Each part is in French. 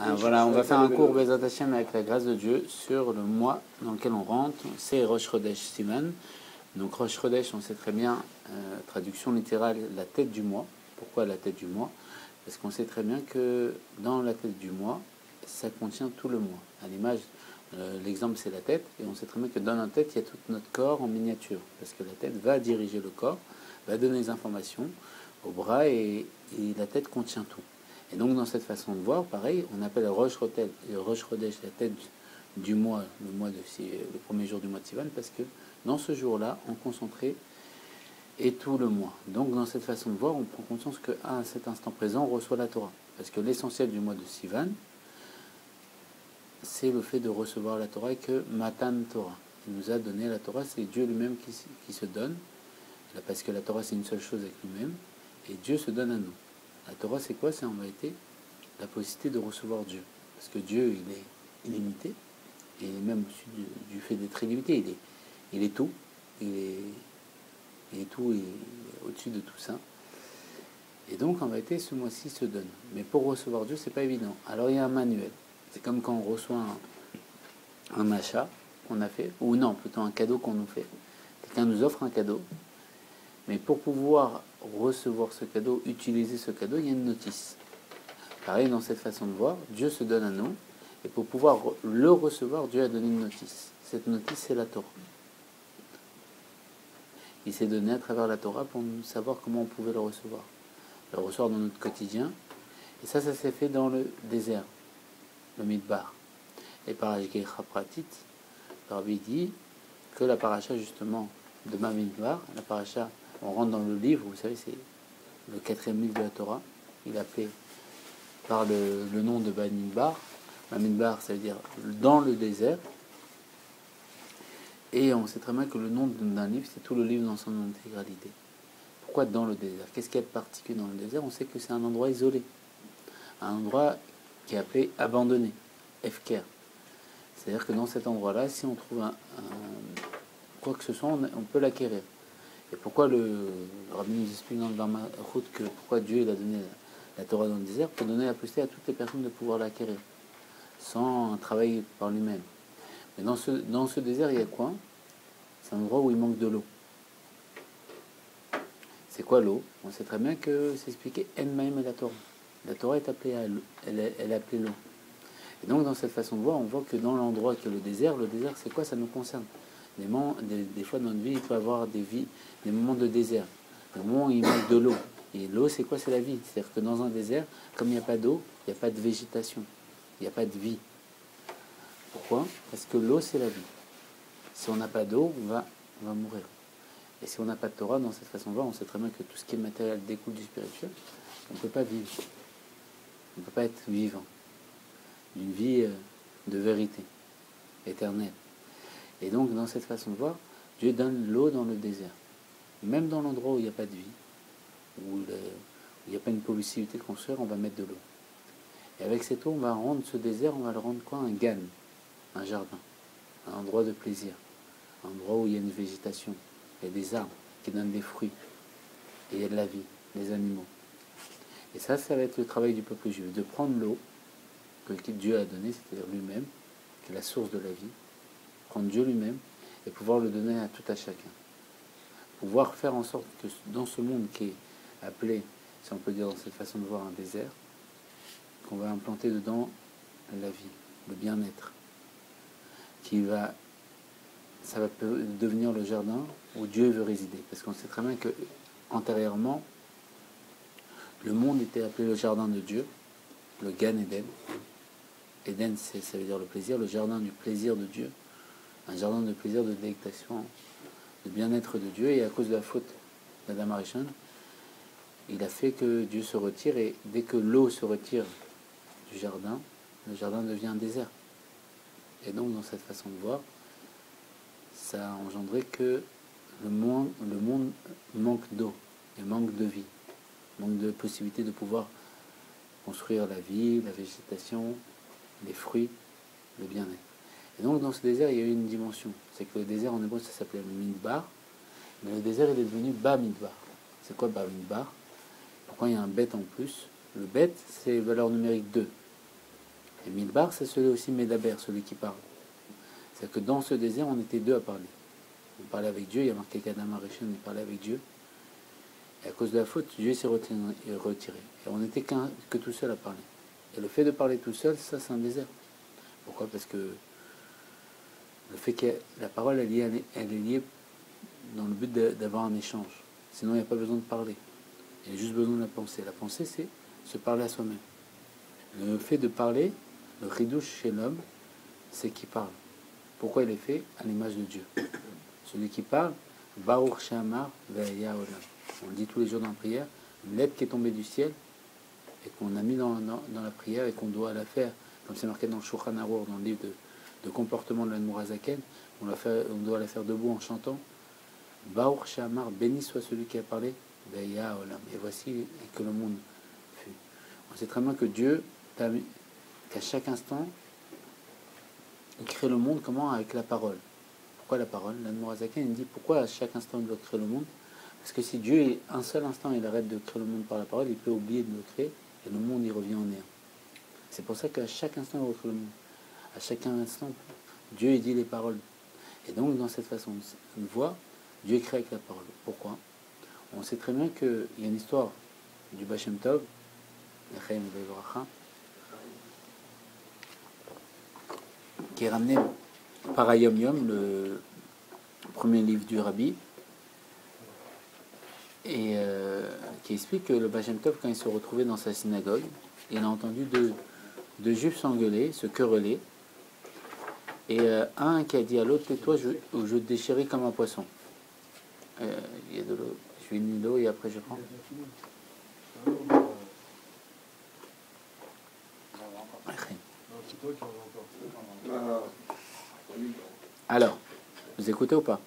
Voilà, on va faire un cours Bezat Hashem avec la grâce de Dieu sur le mois dans lequel on rentre. C'est Rosh Chodesh Sivan. Donc Rosh Chodesh, on sait très bien, traduction littérale, la tête du mois. Pourquoi la tête du mois? Parce qu'on sait très bien que dans la tête du mois, ça contient tout le mois. À l'image, l'exemple c'est la tête, et on sait très bien que dans la tête, il y a tout notre corps en miniature. Parce que la tête va diriger le corps, va donner les informations au bras, et la tête contient tout. Et donc dans cette façon de voir, pareil, on appelle Rosh Chodesh la tête du mois, le premier jour du mois de Sivan, parce que dans ce jour-là, on concentrait et tout le mois. Donc dans cette façon de voir, on prend conscience qu'à cet instant présent, on reçoit la Torah. Parce que l'essentiel du mois de Sivan, c'est le fait de recevoir la Torah et que Matan Torah. Il nous a donné la Torah, c'est Dieu lui-même qui se donne, parce que la Torah c'est une seule chose avec lui-même, et Dieu se donne à nous. La Torah, c'est quoi? C'est en vérité la possibilité de recevoir Dieu. Parce que Dieu, il est illimité, et même au-dessus du fait d'être illimité, il est tout. Il est tout, il est au-dessus de tout ça. Et donc, en vérité, ce mois-ci se donne. Mais pour recevoir Dieu, c'est pas évident. Alors, il y a un manuel. C'est comme quand on reçoit un achat qu'on a fait, ou non, plutôt un cadeau qu'on nous fait. Quelqu'un nous offre un cadeau. Mais pour pouvoir recevoir ce cadeau, utiliser ce cadeau, il y a une notice. Pareil, dans cette façon de voir, Dieu se donne à nous, et pour pouvoir le recevoir, Dieu a donné une notice. Cette notice, c'est la Torah. Il s'est donné à travers la Torah pour nous savoir comment on pouvait le recevoir. Le recevoir dans notre quotidien. Et ça s'est fait dans le désert, le Midbar. Et par la Geikha Pratit, le Rabbi dit que la paracha, justement, de Bamidbar, la paracha, on rentre dans le livre, vous savez, c'est le 4e livre de la Torah. Il est appelé par le nom de Bamidbar. Bamidbar, ça veut dire dans le désert. Et on sait très bien que le nom d'un livre, c'est tout le livre dans son intégralité. Pourquoi dans le désert? Qu'est-ce qu'il y a de particulier dans le désert? On sait que c'est un endroit isolé. Un endroit qui est appelé abandonné, Efker. C'est-à-dire que dans cet endroit-là, si on trouve quoi que ce soit, on peut l'acquérir. Et pourquoi le Rabbi nous explique dans le Dharma-Chut que pourquoi Dieu il a donné la Torah dans le désert? Pour donner la possibilité à toutes les personnes de pouvoir l'acquérir, sans travailler par lui-même. Mais dans ce désert, il y a quoi? C'est un endroit où il manque de l'eau. C'est quoi l'eau? On sait très bien que c'est expliqué En Maïm et la Torah. La Torah est appelée à l'eau. Elle est appelée l'eau. Et donc dans cette façon de voir, on voit que dans l'endroit que le désert c'est quoi? Ça nous concerne. Des fois dans notre vie, il peut y avoir des moments de désert. Des moments où il manque de l'eau. Et l'eau, c'est quoi? C'est la vie. C'est-à-dire que dans un désert, comme il n'y a pas d'eau, il n'y a pas de végétation. Il n'y a pas de vie. Pourquoi? Parce que l'eau, c'est la vie. Si on n'a pas d'eau, on va mourir. Et si on n'a pas de Torah, dans cette façon de voir, on sait très bien que tout ce qui est matériel découle du spirituel. On ne peut pas vivre. On ne peut pas être vivant. Une vie de vérité, éternelle. Et donc, dans cette façon de voir, Dieu donne l'eau dans le désert. Même dans l'endroit où il n'y a pas de vie, où il n'y a pas une possibilité de construire, on va mettre de l'eau. Et avec cette eau, on va rendre ce désert, on va le rendre quoi? Un gan, un jardin, un endroit de plaisir, un endroit où il y a une végétation, il y a des arbres qui donnent des fruits, et il y a de la vie, des animaux. Et ça va être le travail du peuple juif, de prendre l'eau que Dieu a donnée, c'est-à-dire lui-même, qui est la source de la vie, prendre Dieu lui-même et pouvoir le donner à tout à chacun. Pouvoir faire en sorte que dans ce monde qui est appelé, si on peut dire dans cette façon de voir, un désert, qu'on va implanter dedans la vie, le bien-être, ça va devenir le jardin où Dieu veut résider. Parce qu'on sait très bien que antérieurement, le monde était appelé le jardin de Dieu, le Gan Eden. Eden, ça veut dire le plaisir, le jardin du plaisir de Dieu, un jardin de plaisir, de délectation, de bien-être de Dieu. Et à cause de la faute d'Adam Arishon, il a fait que Dieu se retire, et dès que l'eau se retire du jardin, le jardin devient un désert. Et donc, dans cette façon de voir, ça a engendré que le monde manque d'eau et manque de vie, manque de possibilité de pouvoir construire la vie, la végétation, les fruits, le bien-être. Et donc dans ce désert, il y a eu une dimension. C'est que le désert en hébreu, ça s'appelait le Midbar, mais le désert, il est devenu Bamidbar. C'est quoi Bamidbar? Pourquoi il y a un bet en plus? Le bet, c'est valeur numérique 2. Et Midbar, c'est celui aussi Médaber, celui qui parle. C'est-à-dire que dans ce désert, on était deux à parler. On parlait avec Dieu, il y a marqué qu'Adam Arishon, il parlait avec Dieu. Et à cause de la faute, Dieu s'est retiré. Et on n'était que tout seul à parler. Et le fait de parler tout seul, ça c'est un désert. Pourquoi? Parce que le fait que la parole, elle est liée dans le but d'avoir un échange. Sinon, il n'y a pas besoin de parler. Il y a juste besoin de la pensée. La pensée, c'est se parler à soi-même. Le fait de parler, le ridouche chez l'homme, c'est qu'il parle. Pourquoi il est fait? À l'image de Dieu. Celui qui parle, Baruch Shamar Ve'aya Olam. On le dit tous les jours dans la prière, une lettre qui est tombée du ciel et qu'on a mis dans la prière et qu'on doit la faire, comme c'est marqué dans le Shulchan Arour, dans le livre de comportement de l'Admour Hazaken, on doit la faire debout en chantant. Baruch Shamar, béni soit celui qui a parlé, Ve'aya Olam. Et voici que le monde fut. On sait très bien que Dieu, qu'à chaque instant, il crée le monde, comment? Avec la parole. Pourquoi la parole? L'Admour Hazaken, il dit pourquoi à chaque instant il doit créer le monde? Parce que si Dieu, un seul instant, il arrête de créer le monde par la parole, il peut oublier de le créer et le monde il revient en néant. C'est pour ça qu'à chaque instant il recrée le monde. À chaque instant, Dieu il dit les paroles. Et donc dans cette façon de voir, Dieu crée avec la parole. Pourquoi? On sait très bien qu'il y a une histoire du Baal Shem Tov, qui est ramené par Hayom Yom, le premier livre du Rabbi, et qui explique que le Baal Shem Tov, quand il se retrouvait dans sa synagogue, il a entendu deux juifs s'engueuler, se quereller, et un qui a dit à l'autre, tais-toi, je te déchirais comme un poisson. Il y a de l'eau, je vais une l'eau et après je prends. Alors, vous écoutez ou pas?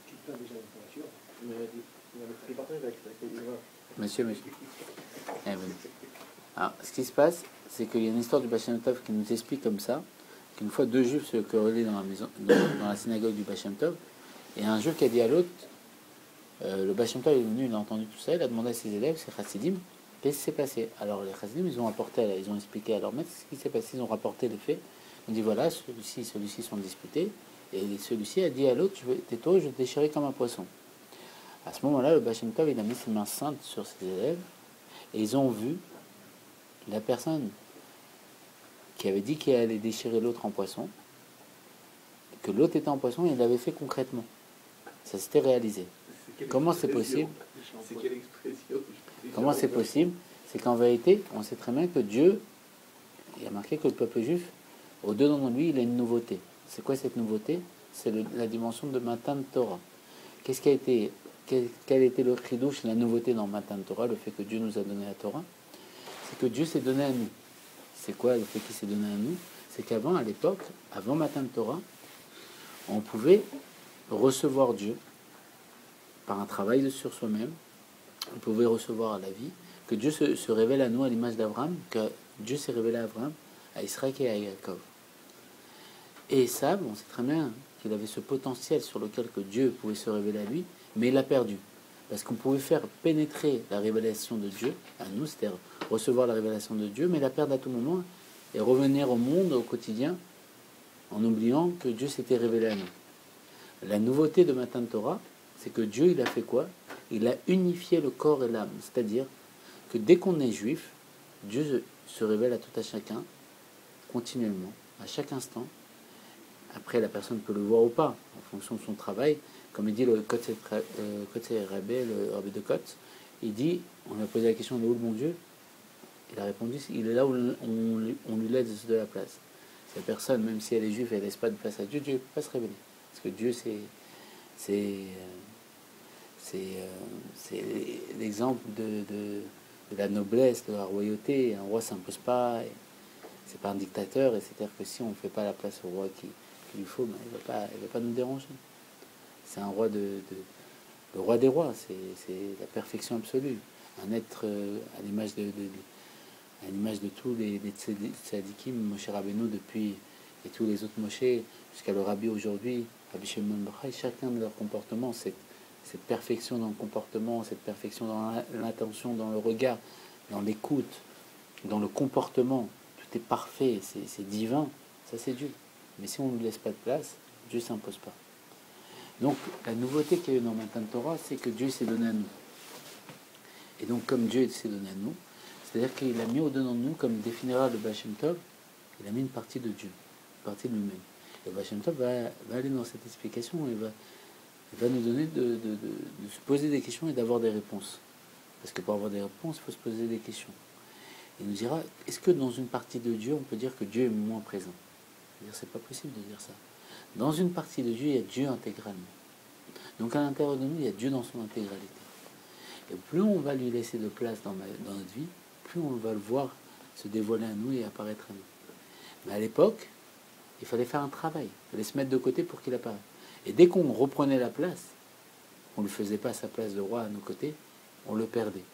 Monsieur. Alors, ce qui se passe, c'est qu'il y a une histoire du Baal Shem Tov qui nous explique comme ça, qu'une fois deux juifs se querellaient dans la synagogue du Baal Shem Tov, et un juif qui a dit à l'autre, le Baal Shem Tov est venu, il a entendu tout ça, il a demandé à ses élèves, ses chassidim, qu'est-ce qui s'est passé? Alors les chassidim, ils ont expliqué à leur maître ce qui s'est passé, ils ont rapporté les faits. Ils dit voilà, celui-ci sont disputés, et celui-ci a dit à l'autre, tais-toi, je te déchirais comme un poisson. À ce moment-là, le Baal Shem Tov, il a mis ses mains saintes sur ses élèves, et ils ont vu la personne qui avait dit qu'il allait déchirer l'autre en poisson, que l'autre était en poisson, et il l'avait fait concrètement. Ça s'était réalisé. Comment c'est possible? C'est quelle expression? Comment c'est possible? C'est qu'en vérité, on sait très bien que Dieu, il a marqué que le peuple juif, au-dedans de lui, il a une nouveauté. C'est quoi cette nouveauté? C'est la dimension de Matan Torah. Quel était le chidouche, la nouveauté dans Matan Torah, le fait que Dieu nous a donné la Torah? C'est que Dieu s'est donné à nous. C'est quoi le fait qu'il s'est donné à nous? C'est qu'avant, à l'époque, avant Matan Torah, on pouvait recevoir Dieu par un travail sur soi-même. On pouvait recevoir la vie, que Dieu se révèle à nous à l'image d'Abraham, que Dieu s'est révélé à Abraham, à Israël et à Yaakov. Et Esav, on sait très bien qu'il avait ce potentiel sur lequel que Dieu pouvait se révéler à lui, mais il l'a perdu. Parce qu'on pouvait faire pénétrer la révélation de Dieu à nous, c'est-à-dire recevoir la révélation de Dieu, mais la perdre à tout moment et revenir au monde, au quotidien, en oubliant que Dieu s'était révélé à nous. La nouveauté de Matan Torah, c'est que Dieu, il a fait quoi? Il a unifié le corps et l'âme. C'est-à-dire que dès qu'on est juif, Dieu se révèle à tout à chacun, continuellement, à chaque instant. Après, la personne peut le voir ou pas, en fonction de son travail. Comme il dit le Kotze Rabbe, le Rabbe de Kotz, il dit, on lui a posé la question, de où le bon Dieu? Il a répondu, il est là où on lui laisse de la place. Cette personne, même si elle est juive, elle ne laisse pas de place à Dieu, Dieu ne peut pas se révéler. Parce que Dieu, c'est l'exemple de la noblesse, de la royauté. Un roi ne s'impose pas, c'est pas un dictateur, et c'est-à-dire que si on ne fait pas la place au roi qu'il lui faut, ben, il ne va pas nous déranger. C'est un roi le roi des rois, c'est la perfection absolue. Un être à l'image de tous les tzadikim, Moshe Rabbeinu depuis, et tous les autres Moshe, jusqu'à le Rabbi aujourd'hui, Rabbi Shimon Bar Yochai, chacun de leurs comportements, cette perfection dans le comportement, cette perfection dans l'intention, dans le regard, dans l'écoute, dans le comportement, tout est parfait, c'est divin, ça c'est Dieu. Mais si on ne lui laisse pas de place, Dieu ne s'impose pas. Donc la nouveauté qu'il y a eu dans Matan Torah, c'est que Dieu s'est donné à nous. Et donc comme Dieu s'est donné à nous, c'est-à-dire qu'il a mis au-dedans de nous, comme définira le Baal Shem Tov, il a mis une partie de Dieu, une partie de lui-même. Et le Baal Shem Tov va aller dans cette explication et va nous donner de se poser des questions et d'avoir des réponses. Parce que pour avoir des réponses, il faut se poser des questions. Il nous dira, est-ce que dans une partie de Dieu, on peut dire que Dieu est moins présent? C'est pas possible de dire ça. Dans une partie de Dieu, il y a Dieu intégralement. Donc à l'intérieur de nous, il y a Dieu dans son intégralité. Et plus on va lui laisser de place dans notre vie, plus on va le voir se dévoiler à nous et apparaître à nous. Mais à l'époque, il fallait faire un travail. Il fallait se mettre de côté pour qu'il apparaisse. Et dès qu'on reprenait la place, on ne lui faisait pas sa place de roi à nos côtés, on le perdait.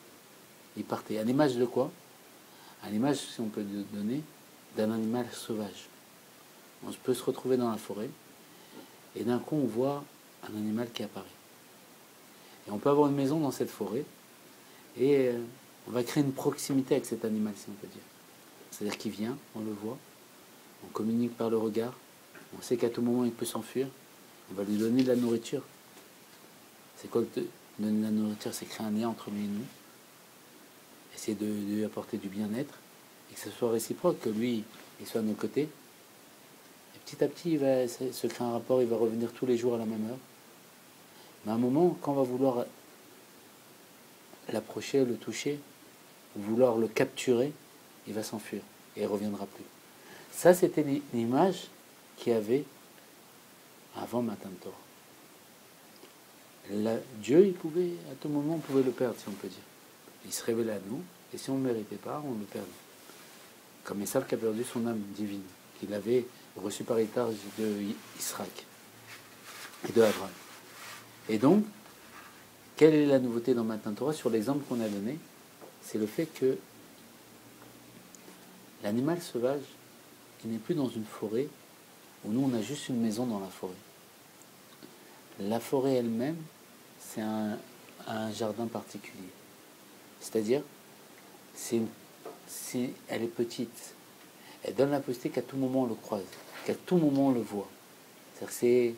Il partait. À l'image de quoi? À l'image, si on peut donner, d'un animal sauvage. On peut se retrouver dans la forêt, et d'un coup on voit un animal qui apparaît. Et on peut avoir une maison dans cette forêt, et on va créer une proximité avec cet animal, si on peut dire. C'est-à-dire qu'il vient, on le voit, on communique par le regard, on sait qu'à tout moment il peut s'enfuir, on va lui donner de la nourriture. C'est quoi donner de la nourriture? C'est créer un lien entre lui et nous, essayer de lui apporter du bien-être, et que ce soit réciproque, que lui il soit à nos côtés. Petit à petit, il va se créer un rapport, il va revenir tous les jours à la même heure. Mais à un moment, quand on va vouloir l'approcher, le toucher, ou vouloir le capturer, il va s'enfuir et il ne reviendra plus. Ça, c'était l'image qu'il y avait avant Matan Torah. Dieu, il pouvait, à tout moment, on pouvait le perdre, si on peut dire. Il se révélait à nous, et si on ne le méritait pas, on le perdait. Comme Esav qui a perdu son âme divine, qu'il avait reçu par héritage de Israël et de Abraham. Et donc, quelle est la nouveauté dans Matan Torah sur l'exemple qu'on a donné? C'est le fait que l'animal sauvage, il n'est plus dans une forêt où nous on a juste une maison dans la forêt. La forêt elle-même, c'est un jardin particulier. C'est-à-dire, si elle est petite, elle donne la possibilité qu'à tout moment on le croise, qu'à tout moment on le voit. C'est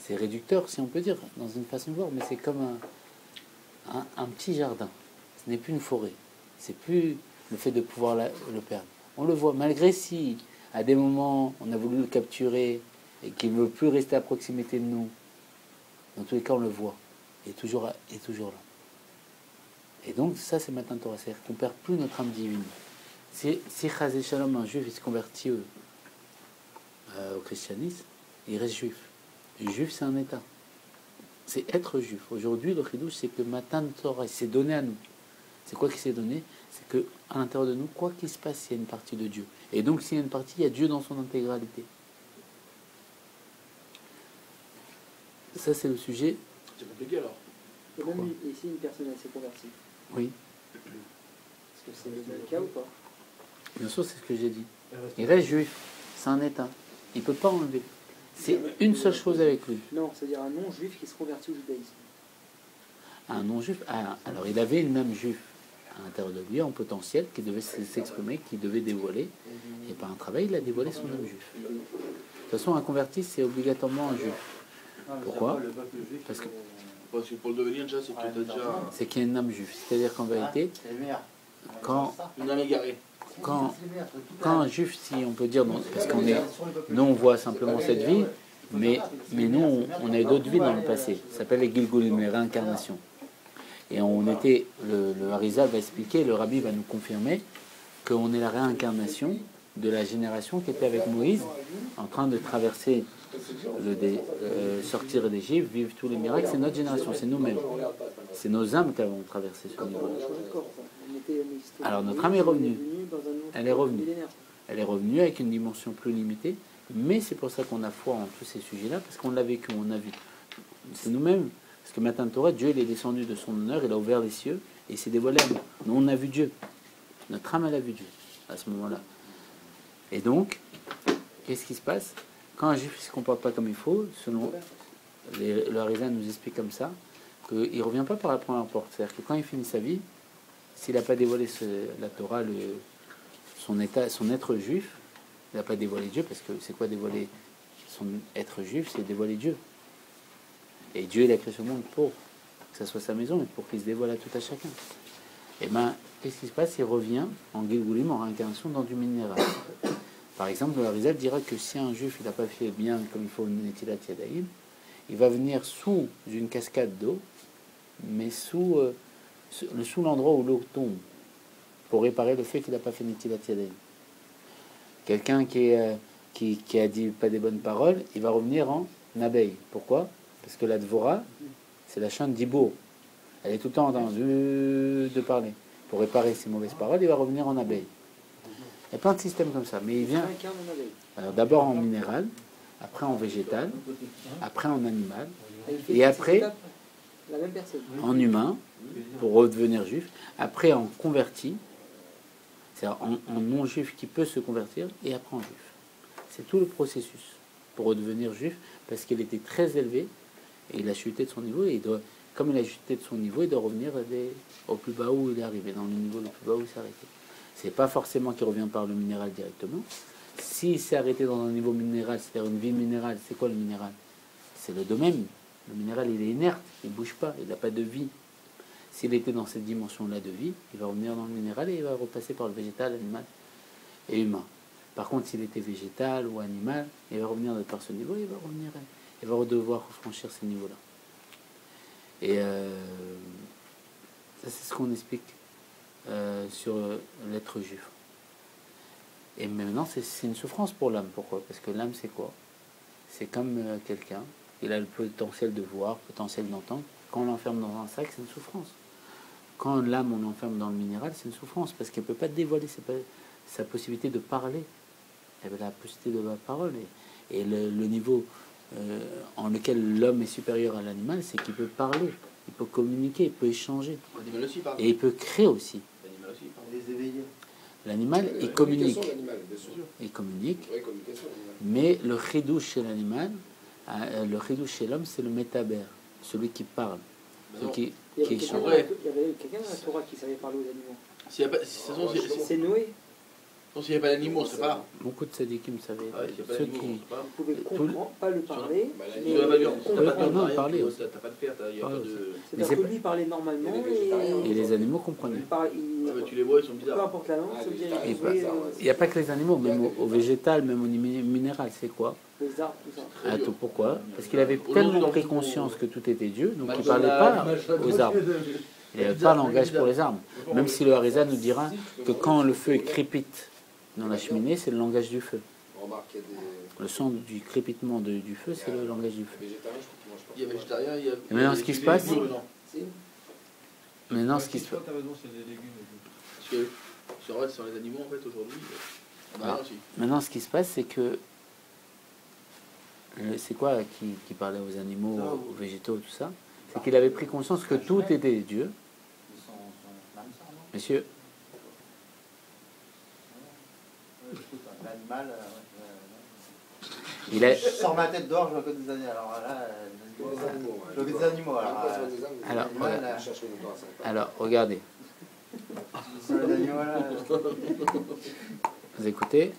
réducteur, si on peut dire, dans une façon de voir, mais c'est comme un petit jardin. Ce n'est plus une forêt. C'est plus le fait de pouvoir le perdre. On le voit, malgré si, à des moments, on a voulu le capturer et qu'il ne veut plus rester à proximité de nous, dans tous les cas, on le voit. Il est toujours là. Et donc, ça, c'est Matan Torah. C'est-à-dire qu'on ne perd plus notre âme divine. Si Chazé Shalom, un juif, il se convertit au christianisme, il reste juif. Et juif, c'est un état. C'est être juif. Aujourd'hui, le chidouche, c'est que Matan Torah, il s'est donné à nous. C'est quoi qui s'est donné? C'est qu'à l'intérieur de nous, quoi qu'il se passe, il y a une partie de Dieu. Et donc, s'il y a une partie, il y a Dieu dans son intégralité. Ça, c'est le sujet. C'est compliqué alors. Et même ici, une personne s'est convertie. Oui. Est-ce que c'est le cas ou pas? Bien sûr, c'est ce que j'ai dit. Il reste juif. C'est un état. Il ne peut pas enlever. C'est une seule chose avec lui. Non, c'est-à-dire un non-juif qui se convertit au judaïsme. Un non-juif. Alors, il avait une âme juive à l'intérieur de lui, en potentiel, qui devait s'exprimer, qui devait dévoiler. Et par un travail, il a dévoilé son âme juif. De toute façon, un converti, c'est obligatoirement un juif. Pourquoi? Parce que pour le devenir, déjà, c'est que tu as déjà c'est qu'il y a une âme juive. C'est-à-dire qu'en vérité, quand une âme égarée. quand un juif, si on peut dire, parce qu'on est, nous on voit simplement cette vie, mais nous on a eu d'autres vies dans le passé. Ça s'appelle les Gilgulim, les réincarnations. Et on était, le Harizal va expliquer, le Rabbi va nous confirmer qu'on est la réincarnation de la génération qui était avec Moïse, en train de traverser, sortir d'Égypte, vivre tous les miracles. C'est notre génération, c'est nous-mêmes. C'est nos âmes qui avons traversé ce niveau. Alors notre âme est revenue. Elle est revenue. Elle est revenue avec une dimension plus limitée, mais c'est pour ça qu'on a foi en tous ces sujets-là, parce qu'on l'a vécu, on a vu. C'est nous-mêmes. Parce que Matan Torah, Dieu il est descendu de son honneur, il a ouvert les cieux, et il s'est dévoilé à nous. Nous, on a vu Dieu. Notre âme, elle a vu Dieu, à ce moment-là. Et donc, qu'est-ce qui se passe? Quand un juif ne se comporte pas comme il faut, selon le Harizal nous explique comme ça, qu'il ne revient pas par la première porte. C'est-à-dire que quand il finit sa vie, s'il n'a pas dévoilé la Torah, son être juif, il n'a pas dévoilé Dieu, parce que c'est quoi dévoiler son être juif? C'est dévoiler Dieu. Et Dieu, il a créé ce monde pour que ça soit sa maison et pour qu'il se dévoile à tout à chacun. Et bien, qu'est-ce qui se passe? Il revient en Gilgulim, en réincarnation, dans du minéral. Par exemple, le Harizal dira que si un juif n'a pas fait bien comme il faut une Netilat Yadayim, il va venir sous une cascade d'eau, mais sous l'endroit où l'eau tombe, pour réparer le fait qu'il n'a pas fait Netilat Yadayim. Quelqu'un qui a dit pas des bonnes paroles, il va revenir en abeille. Pourquoi? Parce que la Dvora, c'est la chaîne d'Ibour. Elle est tout le temps en train de parler. Pour réparer ses mauvaises paroles, il va revenir en abeille. Il y a plein de systèmes comme ça. Mais il vient alors d'abord en minéral, après en végétal, après en animal, et après la même personne. en humain, pour redevenir juif, après en converti, c'est-à-dire en non-juif qui peut se convertir, et après en juif. C'est tout le processus pour redevenir juif, parce qu'il était très élevé, et il a chuté de son niveau, et comme il a chuté de son niveau, il doit revenir au plus bas où il est arrivé, dans le niveau le plus bas où il s'est arrêté. C'est pas forcément qu'il revient par le minéral directement. S'il s'est arrêté dans un niveau minéral, c'est-à-dire une vie minérale, c'est quoi le minéral? C'est le domaine. Le minéral, il est inerte, il ne bouge pas, il n'a pas de vie. S'il était dans cette dimension-là de vie, il va revenir dans le minéral et il va repasser par le végétal, animal et humain. Par contre, s'il était végétal ou animal, il va revenir par ce niveau et il va devoir franchir ces niveaux-là. Et ça, c'est ce qu'on explique sur l'être juif. Et maintenant, c'est une souffrance pour l'âme. Pourquoi? Parce que l'âme, c'est quoi? C'est comme quelqu'un, il a le potentiel de voir, le potentiel d'entendre. Quand on l'enferme dans un sac, c'est une souffrance. Quand l'âme, on l'enferme dans le minéral, c'est une souffrance, parce qu'elle ne peut pas dévoiler sa possibilité de parler. Elle a la possibilité de la parole. Et le niveau en lequel l'homme est supérieur à l'animal, c'est qu'il peut parler, il peut communiquer, il peut échanger. L'animal aussi parle. Et il peut créer aussi. L'animal aussi parle. Les éveillés. L'animal, il communique. Il communique. Oui, communication. Mais le chidouche chez l'animal, le chidouche chez l'homme, c'est le métabère, celui qui parle, celui qui Il y avait échange. quelqu'un dans la Torah qui savait parler aux animaux. S'il n'y a pas, C'est Noé. s'il y a pas d'animaux, c'est pas là. Beaucoup de sadikim savaient. Ah ouais, s'il y a pas Ceux d'animaux, qui... c'est pas là. Vous pouvez comprendre, pas le parler. Tu mais n'as pas de viande, comprendre. t'as pas de non, viande, parler. t'as pas de fer, il n'y a Ah, pas de... Mais C'est-à-dire c'est que pas- lui parlait normalement Et les animaux comprenaient. Ah bah, tu les vois, ils sont peu bizarres. importe la langue, ça veut dire Et jouer, pas- Il n'y a pas que les animaux, même au végétal, même au minéral, c'est quoi? les arbres, tout ça. Ah, tout, pourquoi? Parce qu'il avait Aujourd'hui, tellement dans pris le- conscience que tout était Dieu, donc il ne Madonna, parlait pas aux arbres. Il n'avait pas langage pour les arbres. Même si le Harizal nous dira que quand le feu crépite dans la cheminée, c'est le langage du feu. Remarque, il y a des Le son du crépitement du feu, c'est le langage du feu. végétariens, je crois qu'ils mangent pas. Il y a végétarien, il y a... Et maintenant, ce qui se passe- Si. Maintenant, ce qui se passe... T'as raison, c'est des légumes. Parce que, c'est vrai, sur les animaux, en fait, aujourd'hui, on a rien aussi. Maintenant, ce qui se passe, c'est que... C'est quoi qui parlait aux animaux, aux végétaux, tout ça? C'est qu'il avait pris conscience que tout était Dieu. Messieurs, L'animal. il a... Je sors ma tête dehors, je vois que des animaux. Alors là, je vois que des animaux. Alors, l'animal, Alors, regardez, sur les animaux, là, vous écoutez.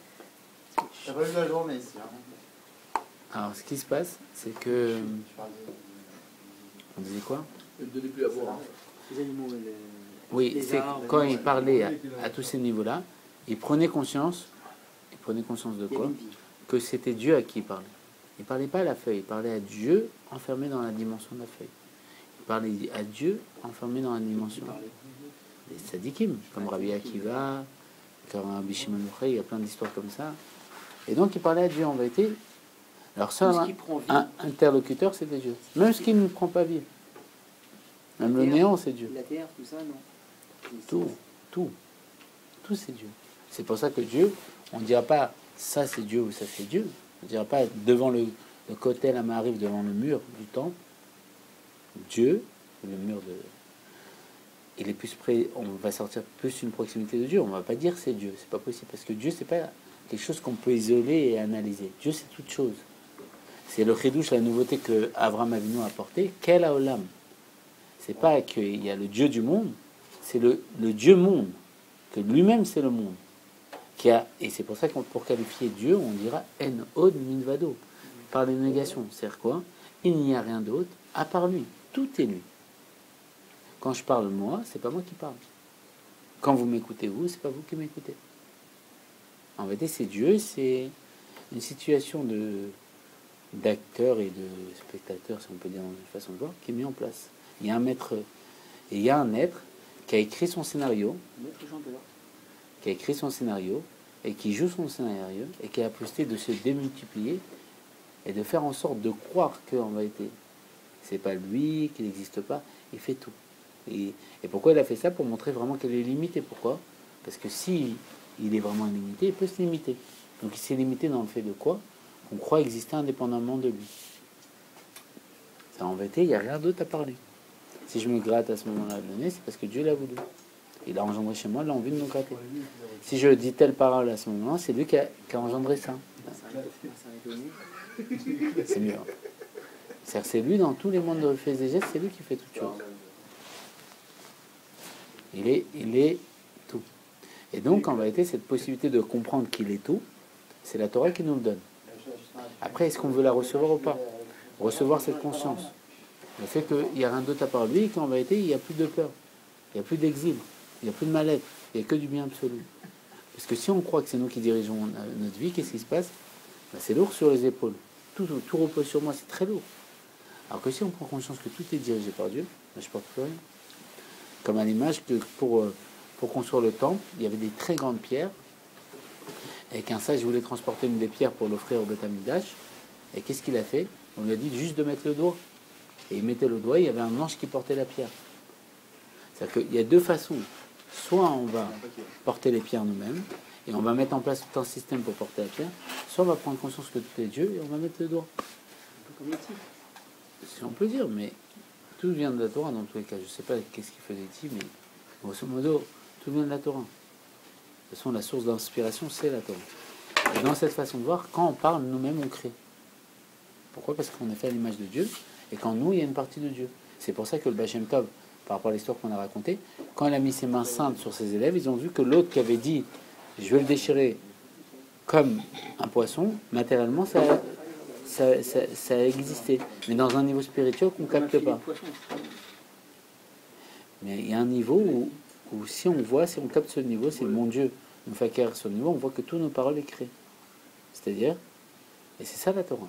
t'as pas vu la journée ici. Hein. Alors, ce qui se passe, c'est que... Je parle de- On disait quoi? Ne me donnez plus à boire. Les animaux, Oui, Les c'est arbres, quand les il parlait à tous ces niveaux-là, il prenait conscience de il y quoi? avait une vie. Que c'était Dieu à qui il parlait. Il ne parlait pas à la feuille, il parlait à Dieu enfermé dans la dimension de la feuille. Il parlait à Dieu enfermé dans la dimension des sadikim, comme Rabbi Akiva, comme Rabbi Shimon Yochai, il y a plein d'histoires comme ça. Et donc il parlait à Dieu en vérité. Alors seul Tout ce qui prend vie, un interlocuteur, c'était Dieu. Même ce qui ne prend pas vie. Même le néant, c'est Dieu. la terre, tout ça, non. Tout c'est Dieu. C'est pour ça que Dieu, on ne dira pas ça c'est Dieu ou ça c'est Dieu. On ne dira pas devant le côté la arrive devant le mur du temple. Dieu, le mur de... Il est plus près, on va sortir plus une proximité de Dieu. On ne va pas dire c'est Dieu, c'est pas possible. Parce que Dieu, c'est pas quelque chose qu'on peut isoler et analyser. Dieu, c'est toute chose. C'est le chidouche, la nouveauté que Avraham Avinu a apporté. Quel haolam. C'est pas qu'il y a le Dieu du monde, c'est le Dieu monde, que lui-même c'est le monde. Et c'est pour ça que pour qualifier Dieu, on dira En od milvado, par les négations. C'est-à-dire quoi? Il n'y a rien d'autre à part lui. Tout est lui. Quand je parle moi, c'est pas moi qui parle. Quand vous m'écoutez vous, c'est pas vous qui m'écoutez. En vérité, c'est Dieu, c'est une situation d'acteur et de spectateur, si on peut dire dans une façon de voir, qui est mis en place. Il y a un maître et il y a un être qui a écrit son scénario, et qui joue son scénario et qui a la possibilité de se démultiplier et de faire en sorte de croire qu'en vérité c'est pas lui, qu'il n'existe pas. Il fait tout. Et pourquoi il a fait ça? Pour montrer vraiment qu'elle est limitée. Pourquoi? Parce que si il est vraiment illimité, il peut se limiter. Donc il s'est limité dans le fait de quoi? Qu'on croit exister indépendamment de lui. Ça, en vérité, il n'y a rien d'autre à parler. Si je me gratte à ce moment-là de l'année, c'est parce que Dieu l'a voulu. Il a engendré chez moi l'envie de me gratter. Si je dis telle parole à ce moment-là, c'est lui qui a engendré ça. C'est mieux. C'est-à-dire, c'est lui dans tous les mondes de faits et gestes, c'est lui qui fait toutes choses. Il est tout. Et donc, en vérité, cette possibilité de comprendre qu'il est tout, c'est la Torah qui nous le donne. Après, est-ce qu'on veut la recevoir ou pas? Recevoir cette conscience. Le fait qu'il n'y a rien d'autre à part lui, et qu'en vérité, il n'y a plus de peur, il n'y a plus d'exil, il n'y a plus de mal-être, il n'y a que du bien absolu. Parce que si on croit que c'est nous qui dirigeons notre vie, qu'est-ce qui se passe? C'est lourd sur les épaules. Tout repose sur moi, c'est très lourd. Alors que si on prend conscience que tout est dirigé par Dieu, je ne porte plus rien. Comme à l'image que pour construire le temple, il y avait des très grandes pierres, et qu'un sage voulait transporter une des pierres pour l'offrir au Beth Amikdash. Et qu'est-ce qu'il a fait? On lui a dit juste de mettre le doigt. Et il mettait le doigt, il y avait un ange qui portait la pierre. C'est-à-dire qu'il y a deux façons. Soit on va porter les pierres nous-mêmes, et on va mettre en place tout un système pour porter la pierre, soit on va prendre conscience que tout est Dieu, et on va mettre le doigt. Si on peut dire, mais tout vient de la Torah dans tous les cas. Je ne sais pas qu'est-ce qu'il faisait ici, mais grosso modo, tout vient de la Torah. De toute façon, la source d'inspiration, c'est la Torah. Et dans cette façon de voir, quand on parle, nous-mêmes, on crée. Pourquoi? Parce qu'on est fait à l'image de Dieu, et qu'en nous, il y a une partie de Dieu. C'est pour ça que le Baal Shem Tov, par rapport à l'histoire qu'on a racontée, quand il a mis ses mains saintes sur ses élèves, ils ont vu que l'autre qui avait dit « je vais le déchirer comme un poisson », matériellement, ça a existé. Mais dans un niveau spirituel qu'on ne capte pas. Mais il y a un niveau où si on voit, si on capte ce niveau, si mon Dieu nous fait acquérir ce niveau, on voit que toutes nos paroles est créées. C'est-à-dire, et c'est ça la Torah.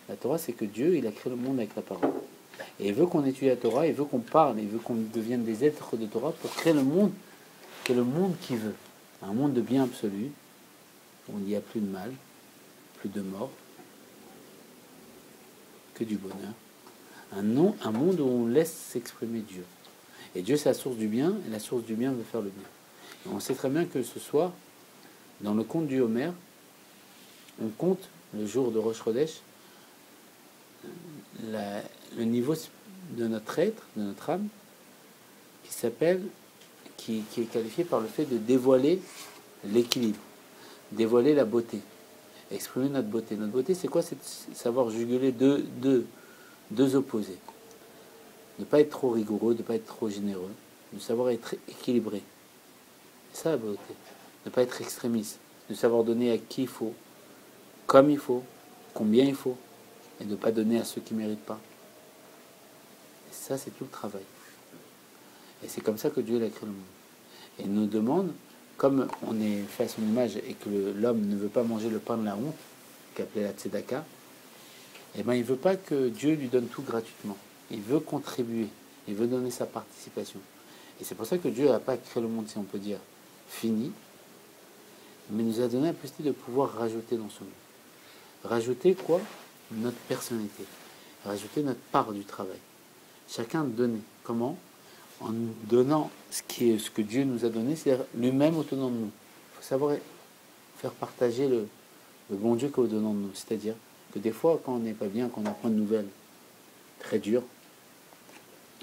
La Torah, c'est que Dieu, il a créé le monde avec la parole. Et il veut qu'on étudie la Torah, il veut qu'on parle, il veut qu'on devienne des êtres de Torah pour créer le monde, qui est le monde qu'il veut. Un monde de bien absolu, où il n'y a plus de mal, plus de mort, que du bonheur. Un monde où on laisse s'exprimer Dieu. Et Dieu, c'est la source du bien, et la source du bien veut faire le bien. Et on sait très bien que ce soir, dans le conte du Homer, on compte le jour de Rosh Chodesh, le niveau de notre être, de notre âme, qui est qualifié par le fait de dévoiler l'équilibre, dévoiler la beauté, exprimer notre beauté. Notre beauté, c'est quoi? C'est de savoir juguler deux opposés. De ne pas être trop rigoureux, de ne pas être trop généreux, de savoir être équilibré. C'est ça la beauté. De ne pas être extrémiste, de savoir donner à qui il faut, comme il faut, combien il faut, et de ne pas donner à ceux qui ne méritent pas. Et ça, c'est tout le travail. Et c'est comme ça que Dieu a créé le monde. Et il nous demande, comme on est fait à son image et que l'homme ne veut pas manger le pain de la honte, qu'appelait la tzedaka, eh ben, il ne veut pas que Dieu lui donne tout gratuitement. Il veut contribuer, il veut donner sa participation. Et c'est pour ça que Dieu n'a pas créé le monde, si on peut dire, fini, mais nous a donné la possibilité de pouvoir rajouter dans ce monde. Rajouter quoi? Notre personnalité. Rajouter notre part du travail. Chacun donner. Comment? En nous donnant ce que Dieu nous a donné, c'est-à-dire lui-même au-dedans de nous. Il faut savoir faire partager le bon Dieu qui est au-dedans de nous. C'est-à-dire que des fois, quand on n'est pas bien, quand on apprend une nouvelle très dure,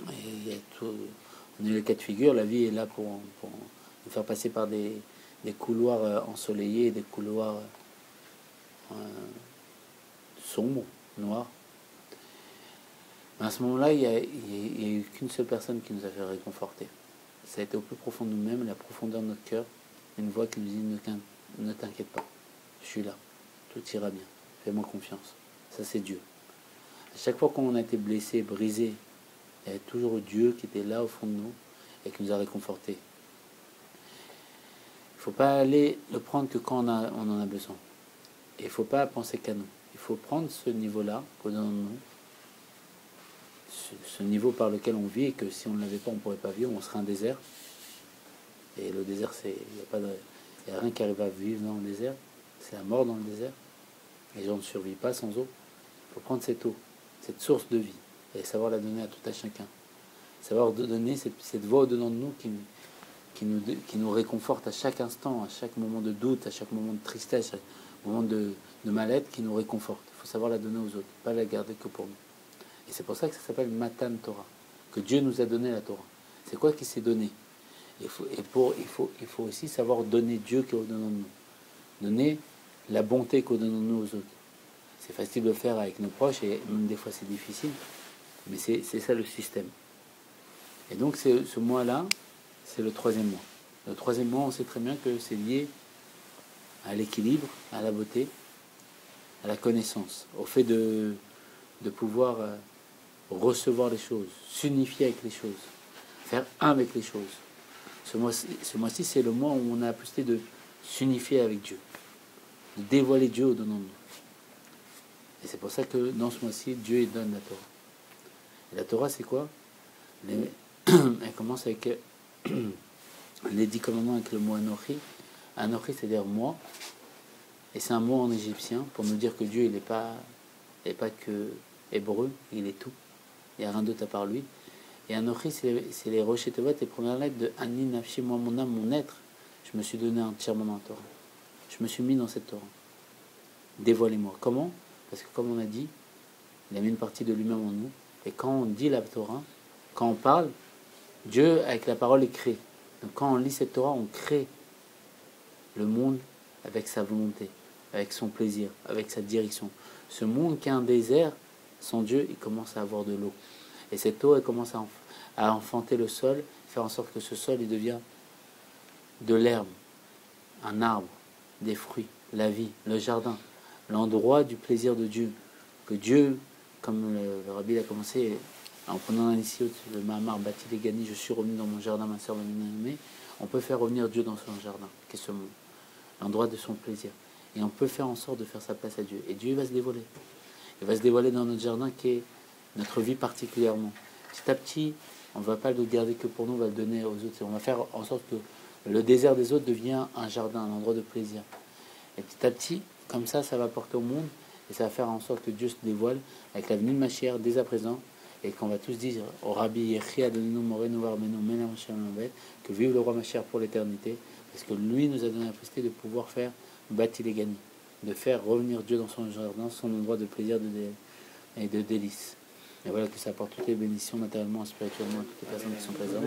et on est le cas de figure, la vie est là pour nous faire passer par des couloirs ensoleillés, des couloirs sombres, noirs. Mais à ce moment-là, il n'y a eu qu'une seule personne qui nous a fait réconforter. Ça a été au plus profond de nous-mêmes, la profondeur de notre cœur, une voix qui nous dit ne t'inquiète pas, je suis là, tout ira bien, fais-moi confiance. Ça, c'est Dieu. À chaque fois qu'on a été blessé, brisé, il y a toujours Dieu qui était là au fond de nous et qui nous a réconfortés. Il ne faut pas aller le prendre que quand on en a besoin. Et il ne faut pas penser qu'à nous. Il faut prendre ce niveau-là au-dedans de nous, ce niveau par lequel on vit, et que si on ne l'avait pas, on ne pourrait pas vivre, on serait un désert. Et le désert, il n'y a rien qui arrive à vivre dans le désert. C'est la mort dans le désert. Les gens ne survivent pas sans eau. Il faut prendre cette eau, cette source de vie, et savoir la donner à tout à chacun. Savoir donner cette voix au-dedans de nous qui nous réconforte à chaque instant, à chaque moment de doute, à chaque moment de tristesse, à chaque moment de mal-être, qui nous réconforte. Il faut savoir la donner aux autres, pas la garder que pour nous. Et c'est pour ça que ça s'appelle Matan Torah, que Dieu nous a donné la Torah. C'est quoi qui s'est donné? Il faut aussi savoir donner Dieu qui est au-dedans de nous. Donner la bonté qui est au-dedans de nous aux autres. C'est facile de le faire avec nos proches, et même des fois c'est difficile, mais c'est ça le système. Et donc ce mois-là, c'est le 3e mois. Le 3e mois, on sait très bien que c'est lié à l'équilibre, à la beauté, à la connaissance, au fait de pouvoir recevoir les choses, s'unifier avec les choses, faire un avec les choses. Ce mois-ci, c'est le mois où on a la possibilité de s'unifier avec Dieu, de dévoiler Dieu au-dedans de nous. Et c'est pour ça que dans ce mois-ci, Dieu il donne la Torah. Et la Torah, c'est quoi? Elle commence avec les 10 commandements avec le mot Anochi. Anochi, c'est-à-dire moi. Et c'est un mot en égyptien pour nous dire que Dieu, il n'est pas que hébreu, il est tout. Il n'y a rien d'autre à part lui. Et Anochi, c'est les rochers Tevot, les premières lettres de Ani Nafshi, moi, mon âme, mon être. Je me suis donné entièrement dans la Torah. Je me suis mis dans cette Torah. Dévoilez-moi. Comment? Parce que comme on a dit, il a mis une partie de lui-même en nous. Et quand on dit la Torah, quand on parle, Dieu, avec la parole, il crée. Donc quand on lit cette Torah, on crée le monde avec sa volonté, avec son plaisir, avec sa direction. Ce monde qui est un désert, sans Dieu, il commence à avoir de l'eau. Et cette eau, elle commence à enfanter le sol, faire en sorte que ce sol, il devient de l'herbe, un arbre, des fruits, la vie, le jardin, l'endroit du plaisir de Dieu. Que Dieu, comme le Rabbi a commencé en prenant un ici le Mahamar Bati Legani, je suis revenu dans mon jardin, ma sœur m'a nommé. On peut faire revenir Dieu dans son jardin, qui est ce monde, l'endroit de son plaisir. Et on peut faire en sorte de faire sa place à Dieu. Et Dieu va se dévoiler. Il va se dévoiler dans notre jardin qui est notre vie particulièrement. Petit à petit, on ne va pas le garder que pour nous, on va le donner aux autres. On va faire en sorte que le désert des autres devient un jardin, un endroit de plaisir. Et petit à petit, comme ça va porter au monde, et ça va faire en sorte que Dieu se dévoile avec la venue de Mashiach dès à présent, et qu'on va tous dire au Rabbi Yechi Adoninu Morenu Varmenu Mena Mashiach Mabel, que vive le roi Mashiach pour l'éternité, parce que lui nous a donné la possibilité de pouvoir faire Bati Legani, de faire revenir Dieu dans son jardin, son endroit de plaisir et de délice. Et voilà, que ça apporte toutes les bénédictions matériellement et spirituellement à toutes les personnes qui sont présentes,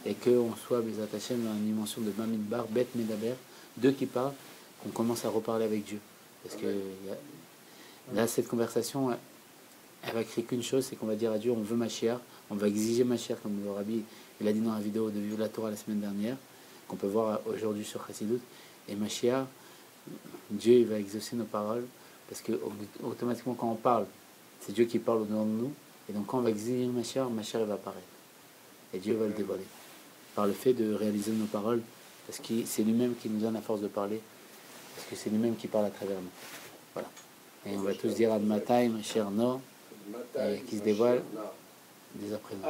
et qu'on soit Bezat Hashem dans une dimension de Bamidbar, Bet Medaber, deux qui parlent, qu'on commence à reparler avec Dieu. Parce que là, cette conversation, elle va créer qu'une chose, c'est qu'on va dire à Dieu, on veut Mashiach, on va exiger Mashiach, comme le Rabbi il a dit dans la vidéo de Vivre la Torah la semaine dernière, qu'on peut voir aujourd'hui sur Chassidut. Et Mashiach, Dieu il va exaucer nos paroles, parce que automatiquement quand on parle, c'est Dieu qui parle au-dedans de nous, et donc quand on va exiger Mashiach, Mashiach va apparaître. Et Dieu va le dévoiler. Par le fait de réaliser nos paroles, parce que c'est lui-même qui nous donne la force de parler, parce que c'est lui-même qui parle à travers nous. Voilà. Et on va tous dire Ad Matai, Mashiach No, qui se dévoile dès à présent.